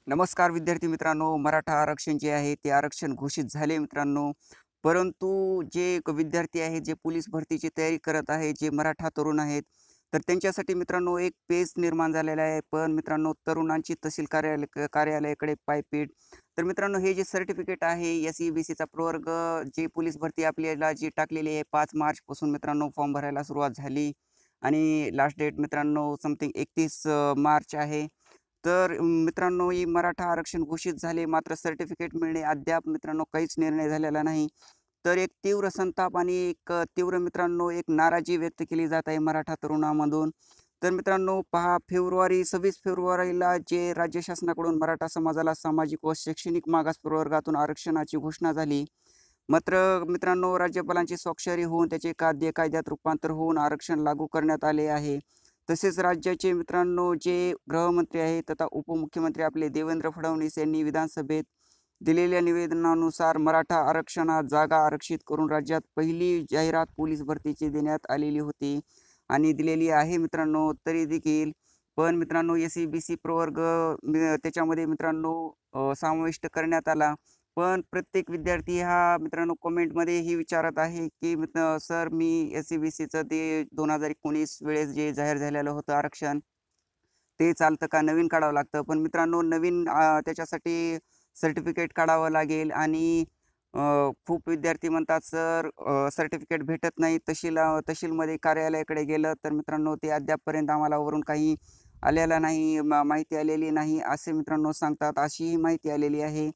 नमस्कार विद्यार्थी मित्रांनो, मराठा आरक्षण जे आहे ते आरक्षण घोषित झाले मित्रांनो. परंतु जे विद्यार्थी आहेत, जे पोलीस भरतीची तयारी करत आहेत, जे मराठा तरुण आहेत, तर त्यांच्यासाठी मित्रांनो एक पेच निर्माण झालेला आहे. पण मित्रांनो, तरुणांची तहसील कार्यालयाकडे पायपीट. तर मित्रांनो, हे जे सर्टिफिकेट आहे SEBCचा प्रवर्ग जे पोलीस भरती आपल्याला जी टाकलेली आहे 5 मार्चपासून मित्रांनो फॉर्म भरायला सुरुवात झाली आणि लास्ट डेट मित्रांनो समथिंग 31 मार्च आहे. तर मित्रांनो, ही मराठा आरक्षण घोषित झाले, मात्र सर्टिफिकेट मिळणे अद्याप मित्रांनो काहीच निर्णय झालेला नाही. तर एक तीव्र संताप आणि एक तीव्र मित्रांनो एक नाराजी व्यक्त केली जात आहे मराठा तरुणामधून. तर मित्रांनो पहा, 26 फेब्रुवारीला जे राज्य शासनाकडून मराठा समाजाला सामाजिक व शैक्षणिक मागास प्रवर्गातून आरक्षणाची घोषणा झाली. मात्र मित्रांनो, राज्यपालांची स्वाक्षरी होऊन त्याचे कायद्यात रूपांतर होऊन आरक्षण लागू करण्यात आले आहे. तसेच राज्याचे मित्रांनो जे गृहमंत्री आहेत तथा उपमुख्यमंत्री आपले देवेंद्र फडणवीस यांनी विधानसभेत दिलेल्या निवेदनानुसार मराठा आरक्षणात जागा आरक्षित करून राज्यात पहिली जाहिरात पोलीस भरतीची देण्यात आलेली होती आणि दिलेली आहे मित्रांनो. तरी देखील पण मित्रांनो SEBC प्रवर्ग त्याच्यामध्ये मित्रांनो समाविष्ट करण्यात आला. पण प्रत्येक विद्यार्थी हा मित्रांनो कमेंटमध्ये विचारत आहे की सर, मी SEBCचं ते 2019 वेळेस जे जाहीर झालेलं होतं आरक्षण, ते चालतं का? नवीन काढावं लागतं. पण मित्रांनो नवीन त्याच्यासाठी सर्टिफिकेट काढावं लागेल आणि खूप विद्यार्थी म्हणतात सर सर्टिफिकेट भेटत नाही. तहसीलमध्ये कार्यालयाकडे गेलं तर मित्रांनो ते अद्यापपर्यंत आम्हाला वरून काही आलेलं नाही, माहिती आलेली नाही असे मित्रांनो सांगतात. अशीही माहिती आलेली आहे.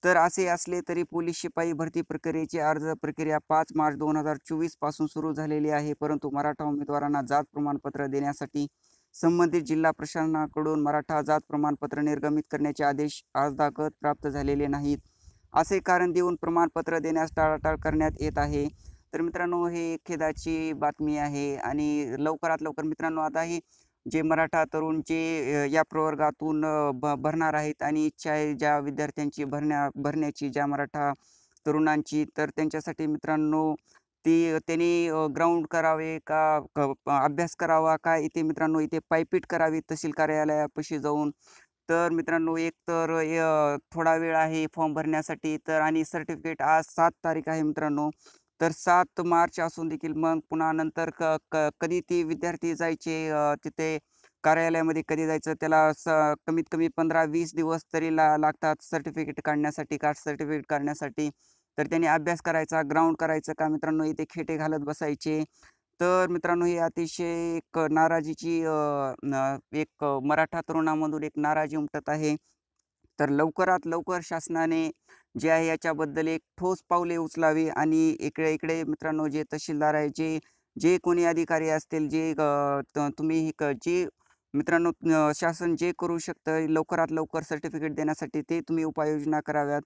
तर असे असले तरी पोलीस शिपाई भरती प्रक्रियेची अर्ज प्रक्रिया 5 मार्च 2024 पासून सुरू झालेली आहे. परंतु मराठा उमेदवारांना जात प्रमाणपत्र देण्यासाठी संबंधित जिल्हा प्रशासनाकडून मराठा जात प्रमाणपत्र निर्गमित करण्याचे आदेश आजतागत प्राप्त झालेले नाहीत. असे कारण देऊन प्रमाणपत्र देण्यास टाळाटाळ करण्यात येत आहे. तर मित्रांनो हे एक खेदाची बातमी आहे आणि लवकरात लवकर मित्रांनो आता हे जे मराठा तरुण जे या प्रवर्गातून भरणार आहेत आणि इच्छा आहे ज्या विद्यार्थ्यांची भरण्याची ज्या मराठा तरुणांची, तर त्यांच्यासाठी मित्रांनो त्यांनी ग्राउंड करावे का अभ्यास करावा का इथे मित्रांनो इथे पायपीट करावी तहसील कार्यालयापाशी जाऊन. तर मित्रांनो एक तर थोडा वेळ आहे फॉर्म भरण्यासाठी, तर आणि सर्टिफिकेट आज 7 तारीख आहे मित्रांनो. तर 7 मार्च असून देखील मग पुन्हा नंतर कधी ते विद्यार्थी जायचे तिथे कार्यालयामध्ये कधी जायचं त्याला कमीत कमी 15-20 दिवस तरी लागतात सर्टिफिकेट काढण्यासाठी, कास्ट सर्टिफिकेट काढण्यासाठी. तर त्यांनी अभ्यास करायचा, ग्राउंड करायचं का मित्रांनो इथे खेटे घालत बसायचे. तर मित्रांनो ही अतिशय एक नाराजीची एक मराठा तरुणामधून एक नाराजी उमटत आहे. तर लवकरात लवकर शासनाने जे आहे याच्याबद्दल एक ठोस पावले उचलावी आणि इकडे इकडे मित्रांनो जे तहसीलदार आहे, जे जे कोणी अधिकारी असतील, जे तुम्ही जे मित्रांनो शासन जे करू शकतं लवकरात लवकर सर्टिफिकेट देण्यासाठी ते तुम्ही उपाययोजना कराव्यात.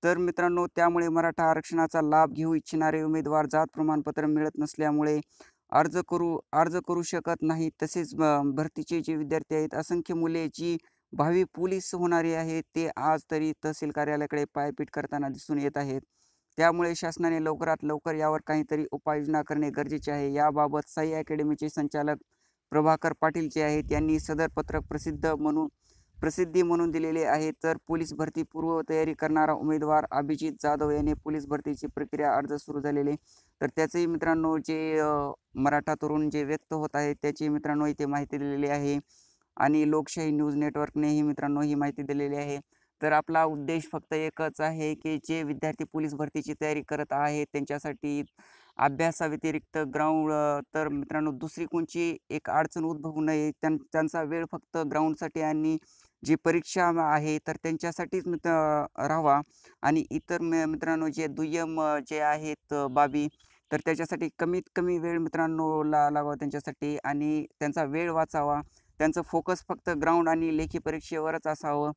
तर मित्रांनो त्यामुळे मराठा आरक्षणाचा लाभ घेऊ इच्छिणारे उमेदवार जात प्रमाणपत्र मिळत नसल्यामुळे अर्ज करू शकत नाहीत. तसेच भरतीचे जे विद्यार्थी आहेत, असंख्य मुले जी भावी पोलीस होणारे आहेत, ते आज तरी तहसील कार्यालयाकडे पायपीट करताना दिसून येत आहेत. त्यामुळे शासनाने लवकरात लवकर यावर काहीतरी उपाययोजना करणे गरजेचे आहे. याबाबत साई अकॅडमीचे संचालक प्रभाकर पाटील जे आहेत यांनी सदर पत्रक प्रसिद्धी म्हणून दिलेले आहे. तर पोलीस भरती पूर्व तयारी करणारा उमेदवार अभिजित जाधव याने पोलीस भरतीची प्रक्रिया अर्ज सुरू झालेले, तर त्याचेही मित्रांनो जे मराठा तरुण जे व्यक्त होत आहेत त्याची मित्रांनो इथे माहिती दिलेली आहे आणि लोकशाही न्यूज नेटवर्कनेही मित्रांनो ही माहिती दिलेली आहे. तर आपला उद्देश फक्त एकच आहे की जे विद्यार्थी पोलीस भरतीची तयारी करत आहेत त्यांच्यासाठी अभ्यासाव्यतिरिक्त ग्राउंड, तर मित्रांनो दुसरी कोणची एक अडचण उद्भवू नये, त्यांचा वेळ फक्त ग्राउंडसाठी आणि जी परीक्षा आहे तर त्यांच्यासाठीच राहावा आणि इतर मित्रांनो जे दुय्यम जे आहेत बाबी, तर त्याच्यासाठी कमीत कमी वेळ मित्रांनो लागावा त्यांच्यासाठी आणि त्यांचा वेळ वाचावा. त्यांचं फोकस फक्त ग्राउंड आणि लेखी परीक्षेवरच असावं.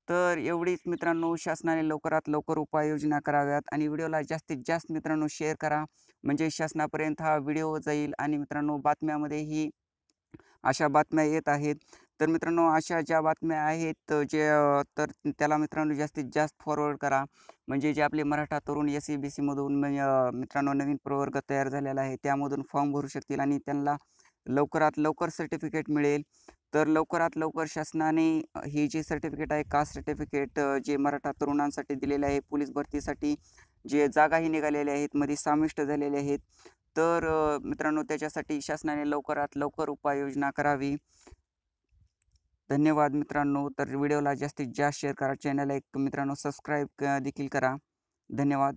तर एवढीच मित्रांनो शासनाने लवकरात लवकर उपाययोजना कराव्यात आणि व्हिडिओला जास्तीत जास्त मित्रांनो शेअर करा, म्हणजे शासनापर्यंत हा व्हिडिओ जाईल आणि मित्रांनो बातम्यामध्येही अशा बातम्या येत आहेत. तर मित्रांनो अशा ज्या बातम्या आहेत तर त्याला मित्रांनो जास्तीत जास्त फॉरवर्ड करा, म्हणजे जे आपले मराठा तरुण SEBCमधून मित्रांनो नवीन प्रवर्ग तयार झालेला आहे त्यामधून फॉर्म भरू शकतील आणि त्यांना लवकरात लवकर सर्टिफिकेट मिळेल. तर लवकरात लवकर शासनाने हे जे सर्टिफिकेट आहे, कास्ट सर्टिफिकेट जे मराठा तरुणांसाठी दिलेले आहे, पोलीस भरतीसाठी जे जागाही निघालेल्या आहेत, मध्ये समाविष्ट झालेल्या आहेत. तर मित्रांनो, त्याच्यासाठी शासनाने लवकरात लवकर उपाययोजना करावी. धन्यवाद मित्रांनो. तर व्हिडिओला जास्तीत जास्त शेअर करा. चॅनलला एक मित्रांनो सबस्क्राईब देखील करा. धन्यवाद.